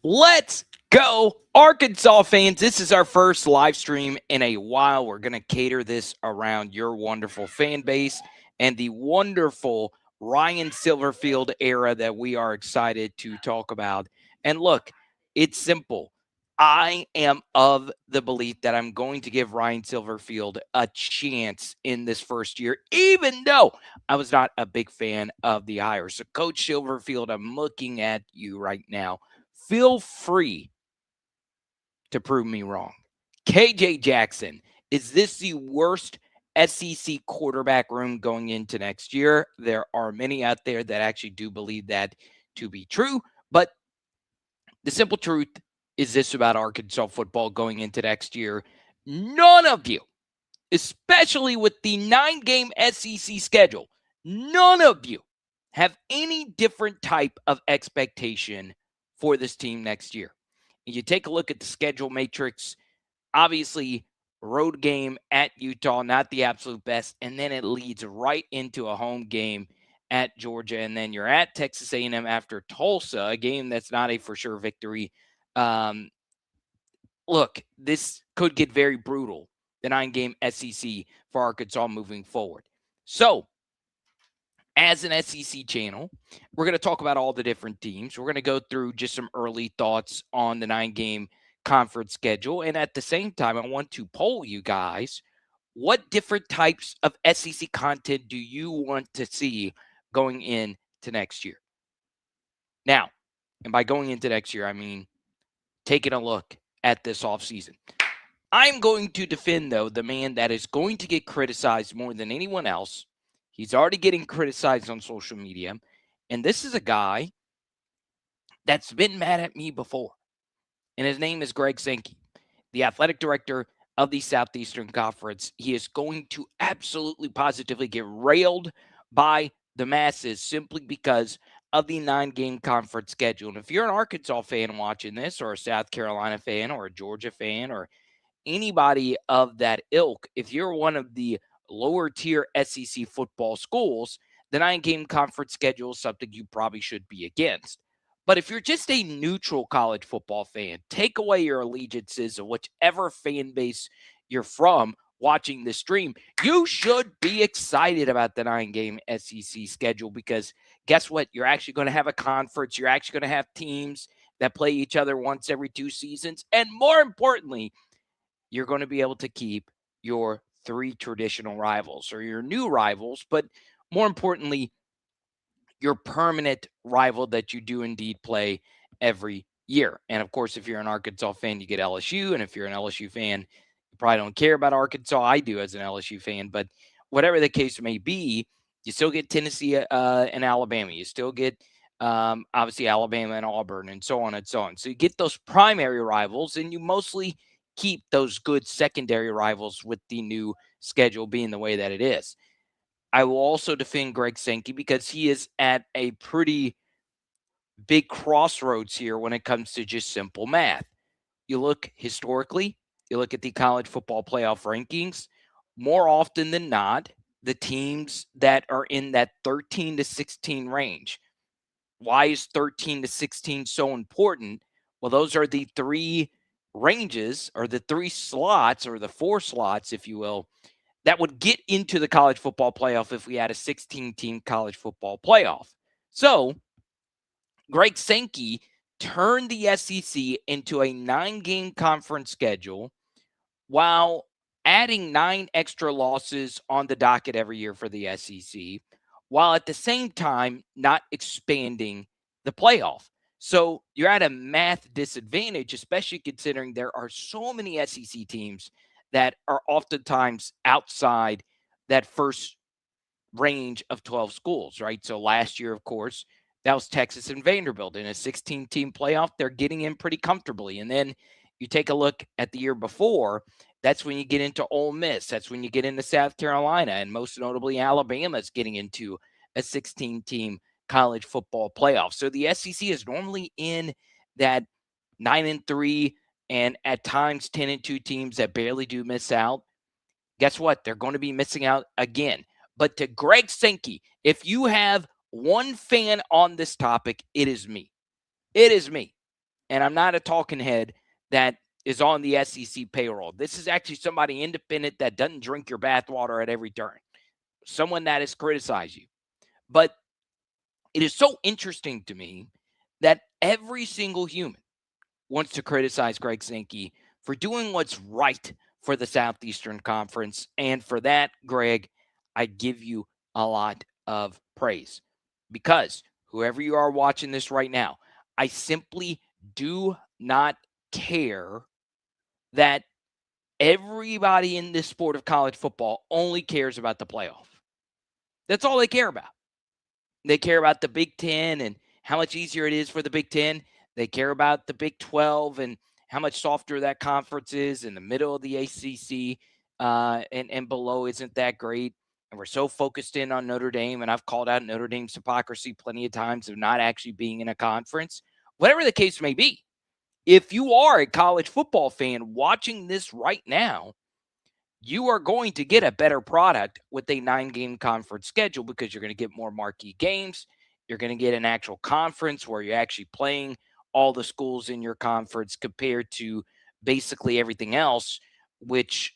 Let's go, Arkansas fans. This is our first live stream in a while. We're going to cater this around your wonderful fan base and the wonderful Ryan Silverfield era that we are excited to talk about. And look, it's simple. I am of the belief that I'm going to give Ryan Silverfield a chance in this first year, even though I was not a big fan of the hire. So, Coach Silverfield, I'm looking at you right now. Feel free to prove me wrong. KJ Jackson, is this the worst SEC quarterback room going into next year? There are many out there that actually do believe that to be true, but the simple truth is this about Arkansas football going into next year. None of you, especially with the 9-game SEC schedule, none of you have any different type of expectation for this team next year. You take a look at the schedule matrix, obviously road game at Utah, not the absolute best, and then it leads right into a home game at Georgia, and then you're at Texas A&M after Tulsa, a game that's not a for sure victory. Um, Look, this could get very brutal, the 9-game SEC for Arkansas moving forward. So, as an SEC channel, we're going to talk about all the different teams. We're going to go through just some early thoughts on the 9-game conference schedule. And at the same time, I want to poll you guys, what different types of SEC content do you want to see going into next year? Now, and by going into next year, I mean taking a look at this offseason. I'm going to defend, though, the man that is going to get criticized more than anyone else. He's already getting criticized on social media. And this is a guy that's been mad at me before. And his name is Greg Sankey, the athletic director of the Southeastern Conference. He is going to absolutely positively get railed by the masses simply because of the 9-game conference schedule. And if you're an Arkansas fan watching this, or a South Carolina fan, or a Georgia fan, or anybody of that ilk, if you're one of the lower tier SEC football schools, the 9-game conference schedule is something you probably should be against. But if you're just a neutral college football fan, take away your allegiances of whichever fan base you're from watching the stream, you should be excited about the 9-game SEC schedule because guess what? You're actually going to have a conference. You're actually going to have teams that play each other once every 2 seasons. And more importantly, you're going to be able to keep your 3 traditional rivals or your new rivals, but more importantly, your permanent rival that you do indeed play every year. And of course, if you're an Arkansas fan, you get LSU. And if you're an LSU fan, you probably don't care about Arkansas. I do as an LSU fan. But whatever the case may be, you still get Tennessee and Alabama. You still get obviously Alabama and Auburn and so on and so on. So you get those primary rivals and you mostly keep those good secondary rivals with the new schedule being the way that it is. I will also defend Greg Sankey because he is at a pretty big crossroads here when it comes to just simple math. You look historically, you look at the college football playoff rankings, more often than not, the teams that are in that 13 to 16 range. Why is 13 to 16 so important? Well, those are the 3 ranges or the 3 slots or the 4 slots, if you will, that would get into the college football playoff if we had a 16-team college football playoff. So, Greg Sankey turned the SEC into a 9-game conference schedule while adding 9 extra losses on the docket every year for the SEC, while at the same time not expanding the playoff. So you're at a math disadvantage, especially considering there are so many SEC teams that are oftentimes outside that first range of 12 schools, right? So last year, of course, that was Texas and Vanderbilt in a 16-team playoff. They're getting in pretty comfortably. And then you take a look at the year before, that's when you get into Ole Miss. That's when you get into South Carolina, and most notably Alabama is getting into a 16-team college football playoff. So the SEC is normally in that 9-3 and at times 10-2 teams that barely do miss out. Guess what? They're going to be missing out again. But to Greg Sankey, if you have one fan on this topic, it is me. It is me. And I'm not a talking head that is on the SEC payroll. This is actually somebody independent that doesn't drink your bathwater at every turn, someone that has criticized you. But it is so interesting to me that every single human wants to criticize Greg Sankey for doing what's right for the Southeastern Conference. And for that, Greg, I give you a lot of praise because whoever you are watching this right now, I simply do not care that everybody in this sport of college football only cares about the playoff. That's all they care about. They care about the Big Ten and how much easier it is for the Big Ten. They care about the Big 12 and how much softer that conference is. In the middle of the ACC and below isn't that great. And we're so focused in on Notre Dame. And I've called out Notre Dame's hypocrisy plenty of times of not actually being in a conference. Whatever the case may be, if you are a college football fan watching this right now, you are going to get a better product with a 9-game conference schedule because you're going to get more marquee games. You're going to get an actual conference where you're actually playing all the schools in your conference compared to basically everything else, which,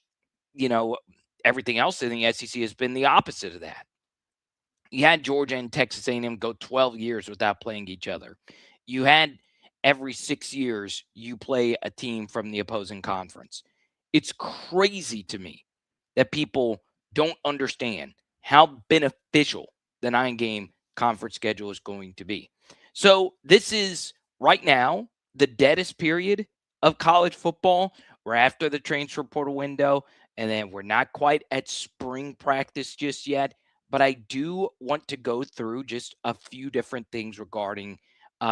everything else in the SEC has been the opposite of that. You had Georgia and Texas A&M go 12 years without playing each other. You had every 6 years you play a team from the opposing conference. It's crazy to me that people don't understand how beneficial the 9-game conference schedule is going to be. So this is right now the deadest period of college football. We're after the transfer portal window, and then we're not quite at spring practice just yet. But I do want to go through just a few different things regarding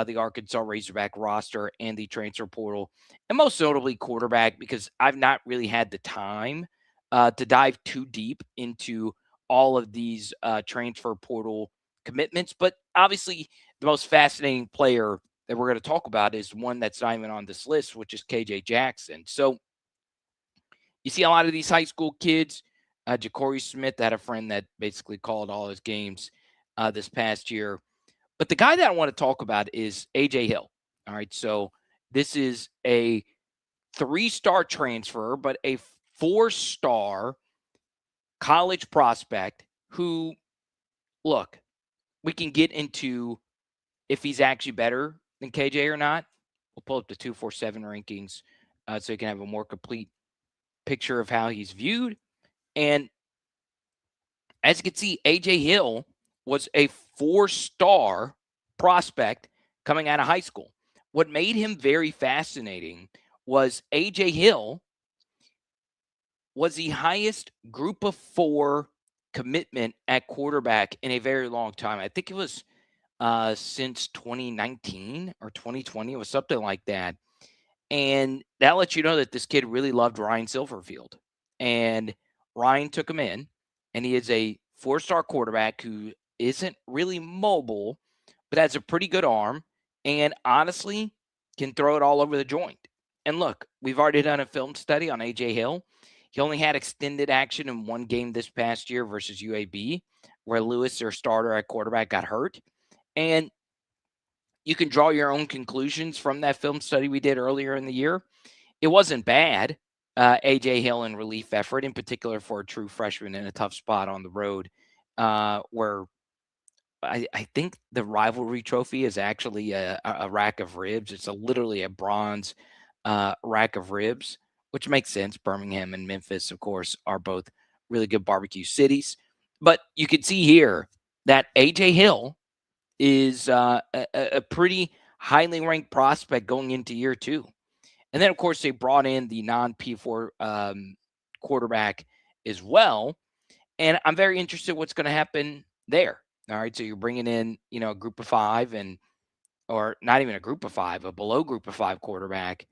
the Arkansas Razorback roster and the transfer portal, and most notably quarterback, because I've not really had the time to dive too deep into all of these transfer portal commitments. But obviously, the most fascinating player that we're going to talk about is one that's not even on this list, which is KJ Jackson. So you see a lot of these high school kids. Ja'Cory Smith had a friend that basically called all his games this past year. But the guy that I want to talk about is AJ Hill. All right. So this is a 3-star transfer, but a 4-star college prospect who, look, we can get into if he's actually better than KJ or not. We'll pull up the 247 rankings so you can have a more complete picture of how he's viewed. And as you can see, AJ Hill was a 4-star prospect coming out of high school. What made him very fascinating was AJ Hill was the highest group of 4 commitment at quarterback in a very long time. I think it was since 2019 or 2020. It was something like that. And that lets you know that this kid really loved Ryan Silverfield. And Ryan took him in, and he is a 4-star quarterback who isn't really mobile, but has a pretty good arm and honestly can throw it all over the joint. And look, we've already done a film study on AJ Hill. He only had extended action in one game this past year versus UAB, where Lewis, their starter at quarterback, got hurt. And you can draw your own conclusions from that film study we did earlier in the year. It wasn't bad. AJ Hill in relief effort, in particular for a true freshman in a tough spot on the road, where I think the rivalry trophy is actually a rack of ribs. It's literally a bronze rack of ribs, which makes sense. Birmingham and Memphis, of course, are both really good barbecue cities. But you can see here that AJ Hill is a pretty highly ranked prospect going into year 2. And then, of course, they brought in the non-P4 quarterback as well. And I'm very interested what's going to happen there. All right, so you're bringing in, a group of 5 or not even a group of 5, a below group of 5 quarterback.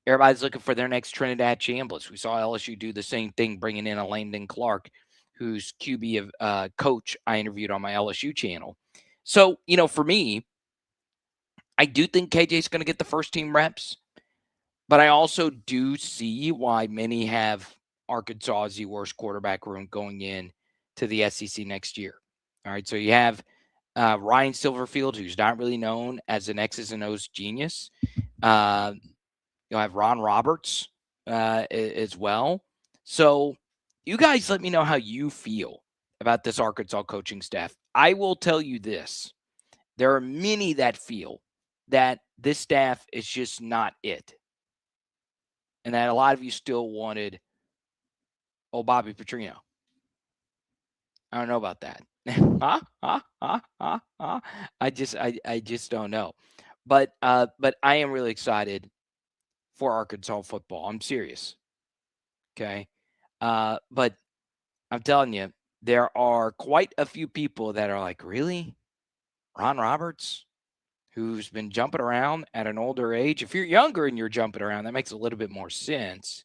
Everybody's looking for their next Trinidad Chambliss. We saw LSU do the same thing, bringing in a Landon Clark, who's QB of coach I interviewed on my LSU channel. So, for me, I do think KJ's going to get the first team reps, but I also do see why many have Arkansas as the worst quarterback room going in to the SEC next year. All right, so you have Ryan Silverfield, who's not really known as an X's and O's genius. You'll have Ron Roberts as well. So you guys let me know how you feel about this Arkansas coaching staff. I will tell you this. There are many that feel that this staff is just not it. And that a lot of you still wanted Bobby Petrino. I don't know about that. I just don't know. But I am really excited for Arkansas football. I'm serious. Okay. But I'm telling you, there are quite a few people that are like, really? Ron Roberts, who's been jumping around at an older age. If you're younger and you're jumping around, that makes a little bit more sense.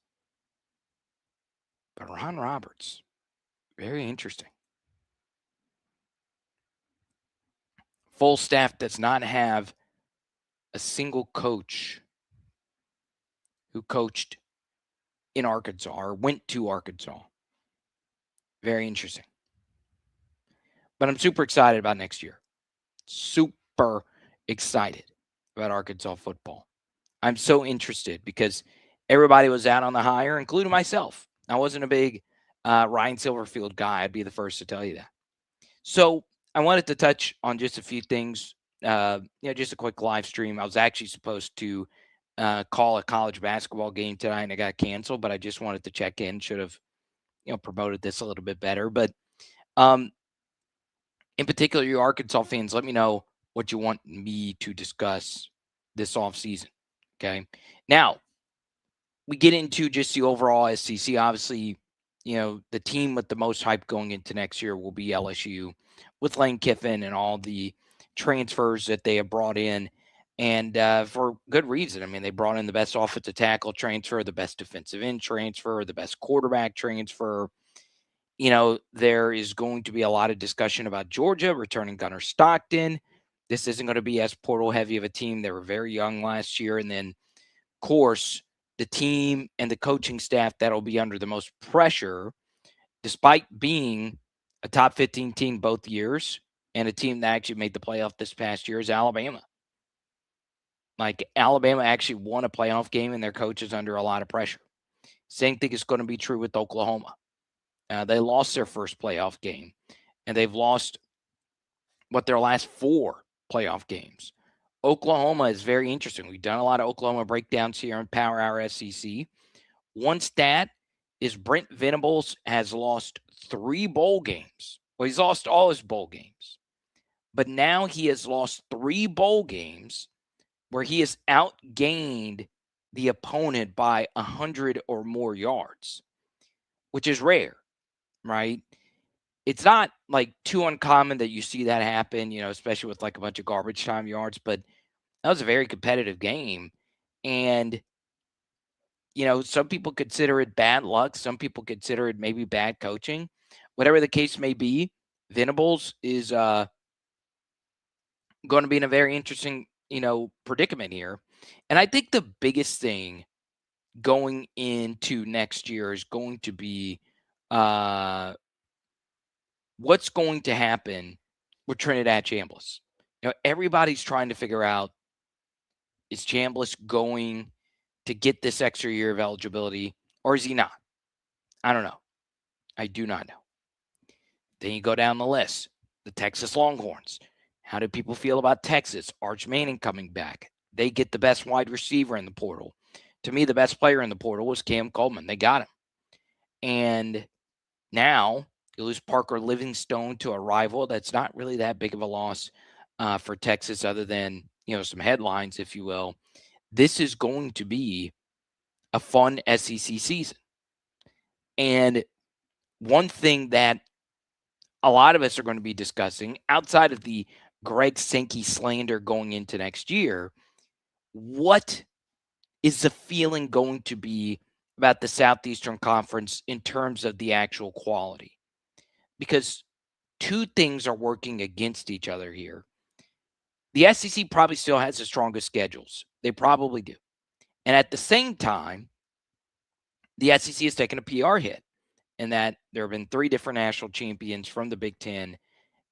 But Ron Roberts, very interesting. Full staff does not have a single coach who coached in Arkansas or went to Arkansas. Very interesting. But I'm super excited about next year. Super excited about Arkansas football. I'm so interested because everybody was out on the hire, including myself. I wasn't a big Ryan Silverfield guy. I'd be the first to tell you that. So I wanted to touch on just a few things. Just a quick live stream. I was actually supposed to call a college basketball game tonight, and it got canceled. But I just wanted to check in. Should have, promoted this a little bit better. But in particular, you Arkansas fans, let me know what you want me to discuss this offseason. Okay. Now, we get into just the overall SEC. Obviously, the team with the most hype going into next year will be LSU with Lane Kiffin and all the transfers that they have brought in. And for good reason. I mean, they brought in the best offensive tackle transfer, the best defensive end transfer, the best quarterback transfer. There is going to be a lot of discussion about Georgia returning Gunnar Stockton. This isn't going to be as portal heavy of a team. They were very young last year. And then, of course, the team and the coaching staff that'll be under the most pressure, despite being a top 15 team both years and a team that actually made the playoff this past year, is Alabama. Like, Alabama actually won a playoff game and their coach is under a lot of pressure. Same thing is going to be true with Oklahoma. They lost their first playoff game, and they've lost their last 4 playoff games. Oklahoma is very interesting. We've done a lot of Oklahoma breakdowns here on Power Hour SEC. One stat is Brent Venables has lost 3 bowl games. Well, he's lost all his bowl games. But now he has lost 3 bowl games where he has outgained the opponent by 100 or more yards, which is rare, right? It's not like too uncommon that you see that happen, especially with like a bunch of garbage time yards, but that was a very competitive game. And, some people consider it bad luck. Some people consider it maybe bad coaching. Whatever the case may be, Venables is going to be in a very interesting, predicament here. And I think the biggest thing going into next year is going to be what's going to happen with Trinidad Chambliss. Everybody's trying to figure out, is Chambliss going to get this extra year of eligibility, or is he not? I don't know. I do not know. Then you go down the list. The Texas Longhorns. How do people feel about Texas? Arch Manning coming back. They get the best wide receiver in the portal. To me, the best player in the portal was Cam Coleman. They got him. And now you lose Parker Livingstone to a rival. That's not really that big of a loss for Texas, other than, some headlines, if you will. This is going to be a fun SEC season. And one thing that a lot of us are going to be discussing, outside of the Greg Sankey slander going into next year, what is the feeling going to be about the Southeastern Conference in terms of the actual quality? Because 2 things are working against each other here. The SEC probably still has the strongest schedules. They probably do. And at the same time, the SEC has taken a PR hit in that there have been 3 different national champions from the Big Ten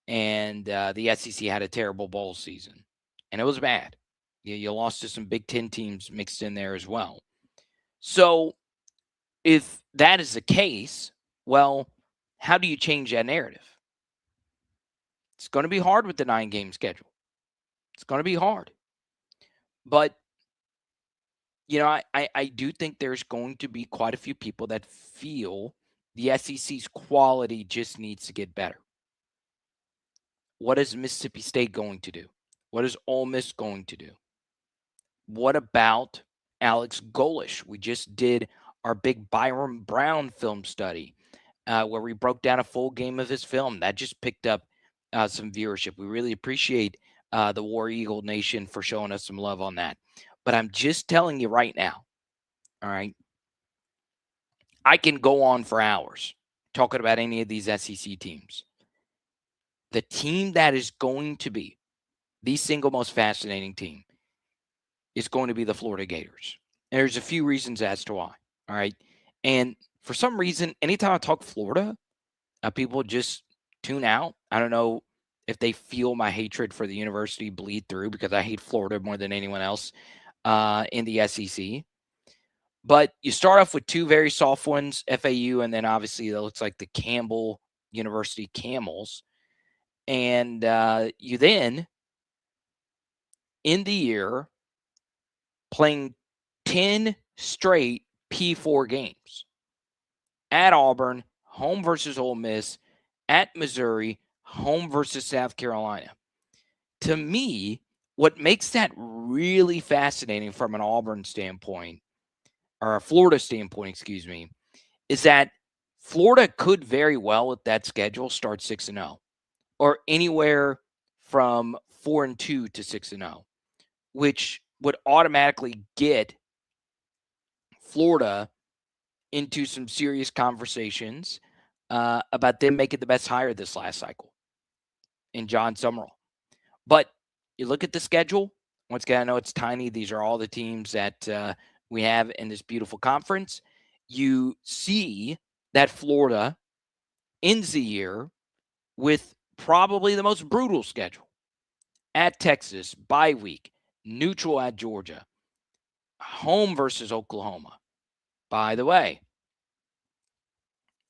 and the SEC had a terrible bowl season, and it was bad. You lost to some Big Ten teams mixed in there as well. So if that is the case, well, how do you change that narrative? It's going to be hard with the 9-game schedule. It's going to be hard. But, I do think there's going to be quite a few people that feel the SEC's quality just needs to get better. What is Mississippi State going to do? What is Ole Miss going to do? What about Alex Golish? We just did our big Byron Brown film study where we broke down a full game of his film. That just picked up some viewership. We really appreciate the War Eagle Nation for showing us some love on that. But I'm just telling you right now, all right, I can go on for hours talking about any of these SEC teams. The team that is going to be the single most fascinating team is going to be the Florida Gators. And there's a few reasons as to why. All right. And for some reason, anytime I talk Florida, people just tune out. I don't know if they feel my hatred for the university bleed through because I hate Florida more than anyone else in the SEC. But you start off with two very soft ones, FAU, and then obviously it looks like the Campbell University Camels. And you then, in the year, playing 10 straight P4 games. At Auburn, home versus Ole Miss. At Missouri, home versus South Carolina. To me, what makes that really fascinating from an Auburn standpoint, or a Florida standpoint, excuse me, is that Florida could very well, with that schedule, start 6-0, or anywhere from 4-2 to 6-0, which would automatically get Florida into some serious conversations about them making the best hire this last cycle in John Summerall. But you look at the schedule. Once again, I know it's tiny. These are all the teams that we have in this beautiful conference. You see that Florida ends the year with probably the most brutal schedule. At Texas, bye week, neutral at Georgia, home versus Oklahoma. By the way,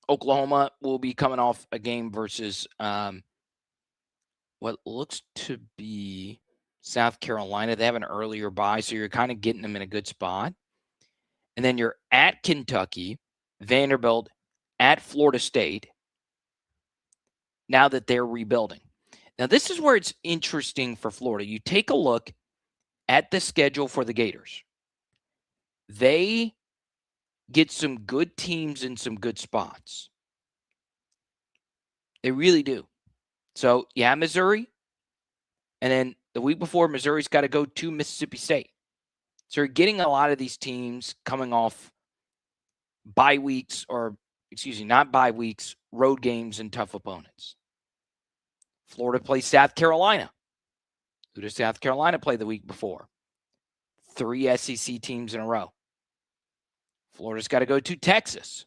Oklahoma will be coming off a game versus what looks to be South Carolina. They have an earlier bye, so you're kind of getting them in a good spot. And then you're at Kentucky, Vanderbilt, at Florida State, now that they're rebuilding. Now, this is where it's interesting for Florida. You take a look at the schedule for the Gators. They get some good teams in some good spots. They really do. So, yeah, Missouri. And then the week before, Missouri's got to go to Mississippi State. So you're getting a lot of these teams coming off bye weeks, or excuse me, not bye weeks, road games and tough opponents. Florida plays South Carolina. Who does South Carolina play the week before? 3 SEC teams in a row. Florida's got to go to Texas.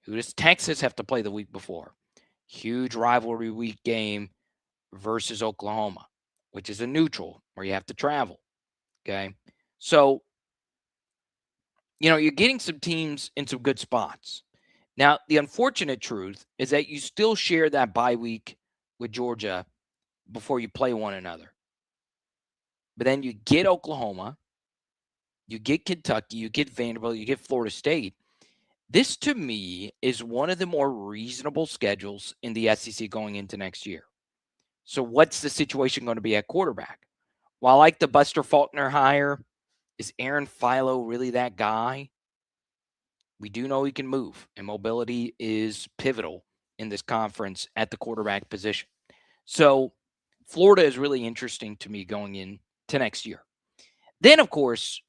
Who does Texas have to play the week before? Huge rivalry week game versus Oklahoma, which is a neutral where you have to travel. Okay. So, you're getting some teams in some good spots. Now, the unfortunate truth is that you still share that bye week with Georgia before you play one another. But then you get Oklahoma, you get Kentucky, you get Vanderbilt, you get Florida State. This, to me, is one of the more reasonable schedules in the SEC going into next year. So what's the situation going to be at quarterback? Well, I like the Buster Faulkner hire. Is Aaron Philo really that guy? We do know he can move, and mobility is pivotal in this conference at the quarterback position. So Florida is really interesting to me going into next year. Then, of course,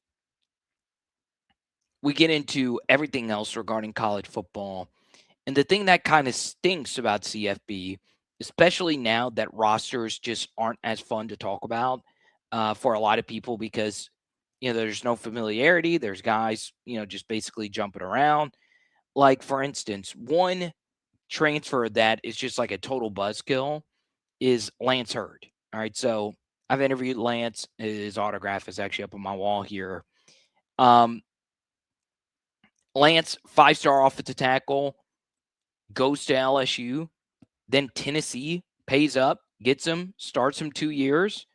we get into everything else regarding college football. And the thing that kind of stinks about CFB, especially now that rosters just aren't as fun to talk about for a lot of people because, there's no familiarity. There's guys, just basically jumping around. Like, for instance, one transfer that is just like a total buzzkill is Lance Hurd. All right, so I've interviewed Lance. His autograph is actually up on my wall here. Lance, 5-star offensive tackle, goes to LSU, then Tennessee pays up, gets him, starts him 2 years,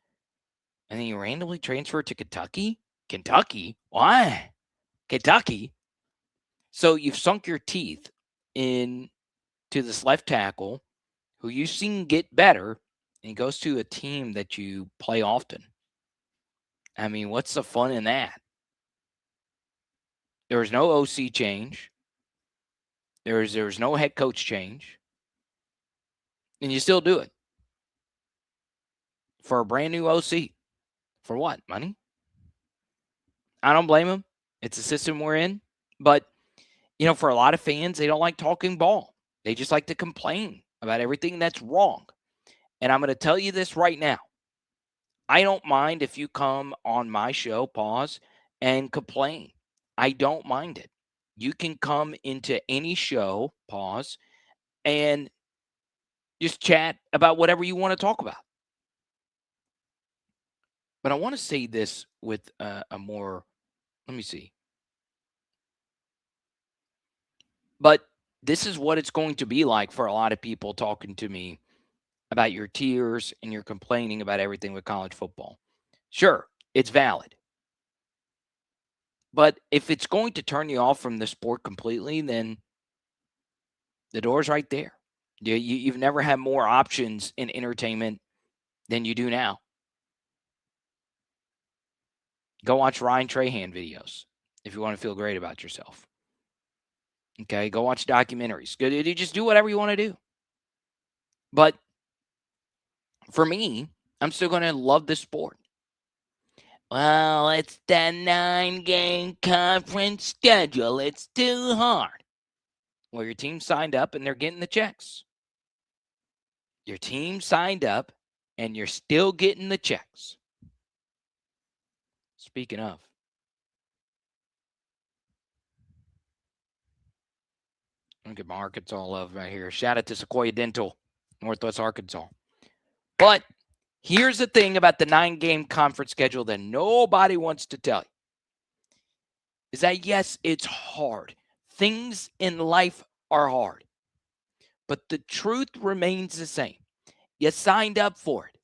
and then you randomly transfer to Kentucky? Kentucky? Why? Kentucky? So you've sunk your teeth into this left tackle who you've seen get better, and he goes to a team that you play often. I mean, what's the fun in that? There was no OC change. There was no head coach change. And you still do it. For a brand new OC. For what? Money? I don't blame him. It's a system we're in. But, for a lot of fans, they don't like talking ball. They just like to complain about everything that's wrong. And I'm going to tell you this right now. I don't mind if you come on my show, pause, and complain. I don't mind it. You can come into any show, pause, and just chat about whatever you want to talk about. But I want to say this with a more, let me see. But this is what it's going to be like for a lot of people talking to me about your tears and you're complaining about everything with college football. Sure, it's valid. But if it's going to turn you off from the sport completely, then the door's right there. You've never had more options in entertainment than you do now. Go watch Ryan Trahan videos if you want to feel great about yourself. Okay, go watch documentaries. You just do whatever you want to do. But for me, I'm still going to love this sport. Well, it's the 9-game conference schedule. It's too hard. Well, your team signed up and they're getting the checks. Your team signed up and you're still getting the checks. Speaking of, I'm going to get my Arkansas love right here. Shout out to Sequoia Dental, Northwest Arkansas. But here's the thing about the 9-game conference schedule that nobody wants to tell you. Is that, yes, it's hard. Things in life are hard. But the truth remains the same. You signed up for it.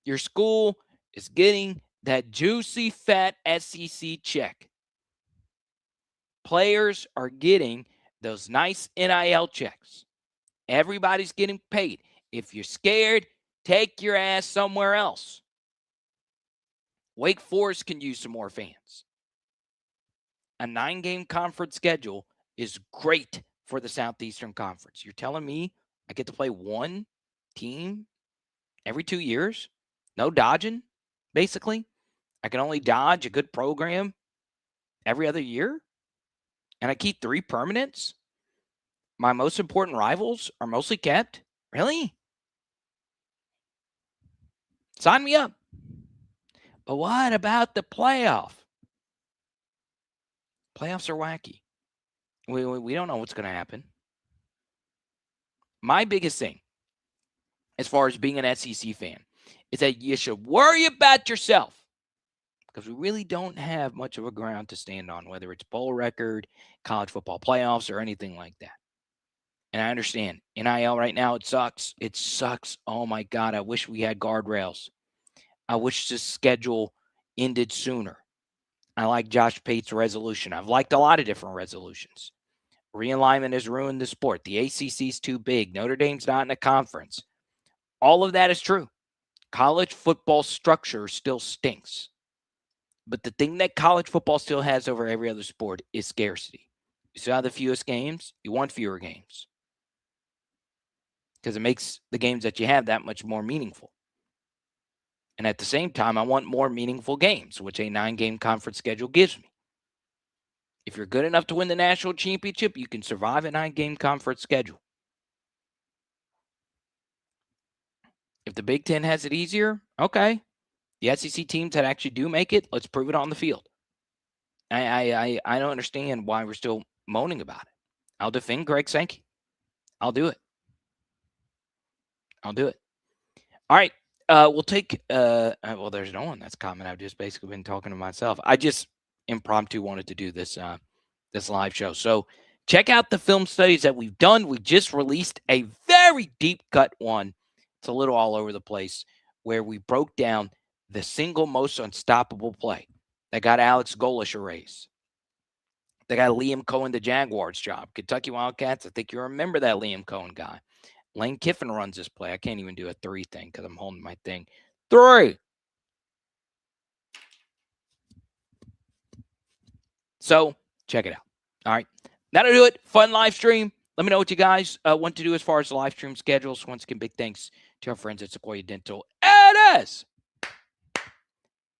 Your school is getting that juicy, fat SEC check. Players are getting those nice NIL checks. Everybody's getting paid. If you're scared, take your ass somewhere else. Wake Forest can use some more fans. A 9-game conference schedule is great for the Southeastern Conference. You're telling me I get to play one team every 2 years? No dodging, basically? I can only dodge a good program every other year? And I keep 3 permanents? My most important rivals are mostly kept? Really? Sign me up. But what about the playoff? Playoffs are wacky. We don't know what's going to happen. My biggest thing, as far as being an SEC fan, is that you should worry about yourself. Because we really don't have much of a ground to stand on, whether it's bowl record, college football playoffs, or anything like that. And I understand. NIL right now, it sucks. It sucks. Oh, my God. I wish we had guardrails. I wish this schedule ended sooner. I like Josh Pate's resolution. I've liked a lot of different resolutions. Realignment has ruined the sport. The ACC's too big. Notre Dame's not in a conference. All of that is true. College football structure still stinks. But the thing that college football still has over every other sport is scarcity. You still have the fewest games. You want fewer games. Because it makes the games that you have that much more meaningful. And at the same time, I want more meaningful games, which a 9-game conference schedule gives me. If you're good enough to win the national championship, you can survive a 9-game conference schedule. If the Big Ten has it easier, okay. The SEC teams that actually do make it, let's prove it on the field. I don't understand why we're still moaning about it. I'll defend Greg Sankey. I'll do it. All right. We'll take well, there's no one that's comment. I've just basically been talking to myself. I just impromptu wanted to do this this live show. So check out the film studies that we've done. We just released a very deep cut one. It's a little all over the place where we broke down the single most unstoppable play that got Alex Golish a raise. They got Liam Cohen, the Jaguars job. Kentucky Wildcats, I think you remember that Liam Cohen guy. Lane Kiffin runs this play. I can't even do a 3 thing because I'm holding my thing. 3. So check it out. All right. That'll do it. Fun live stream. Let me know what you guys want to do as far as the live stream schedules. Once again, big thanks to our friends at Sequoia Dental. It is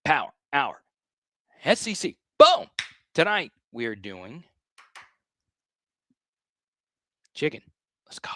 Power Hour. SEC. Boom. Tonight we are doing chicken. Let's go.